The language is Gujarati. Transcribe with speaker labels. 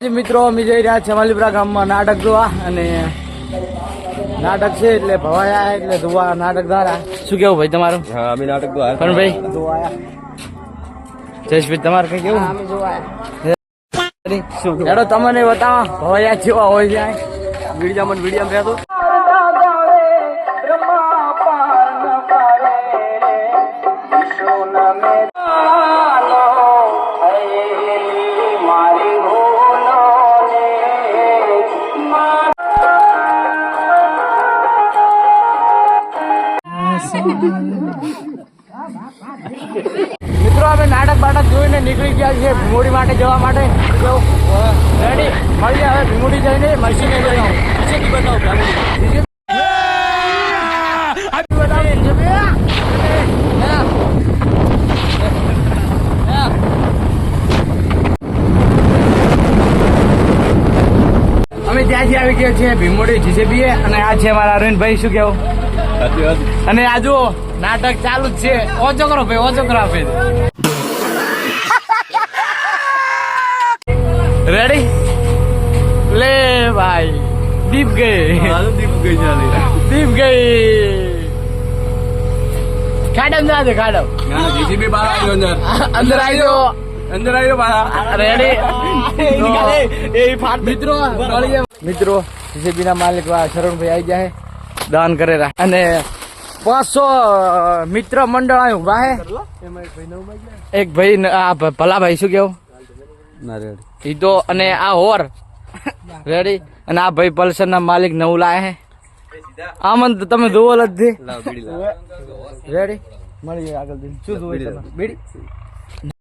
Speaker 1: મિત્રો અમે જઈ રહ્યા છે માલીપુરા ગામમાં નાટક જોવા અને નાટક છે એટલે ભવાયા એટલે જોવા નાટક દ્વારા શું કેવું ભાઈ તમારું?
Speaker 2: હા અમે નાટક જોવા
Speaker 1: પણ ભાઈ જયેશભાઈ તમારે કઈ કેવું? હેડો તમને બતાવો ભવાયા જેવા હોય છે વિડીયામાં રહેતો મિત્રો અમે નાટક બાટક જોઈને નીકળી ગયા છીએ ભીમોડી માટે જવા માટે રેડી મળીએ હવે ભીમોડી જઈને મશીને જઈને અમે ત્યાંથી આવી ગયા છીએ ભીમોડી જીસીબી અને આ છે મારા અરવિંદભાઈ શું કેવું? અને આ જુઓ નાટક ચાલુ જ છે ઓછો કરો ભાઈ ઓછો કરો આપે રેડી લે ભાઈ દીપ ગઈ દીપ ગઈ ખાડમ ના દે ખાડમ
Speaker 2: જીસીબી બહાર આવ્યો
Speaker 1: અંદર આવ્યો રેડી મિત્રો જીસીબી ના માલિક શરણભાઈ આવી ગયા દાન કરેલા અને 500 મિત્ર મંડળ આવ્યું વાહે એક ભાઈ આ ભલા ભાઈ શું કેવું? ઈ તો અને આ હોર રેડી અને આ ભાઈ પલ્સર ના માલિક નવું લાયા હે આમન તમે જોવો નથી રેડી મળીએ આગળ શું જોવે બીડી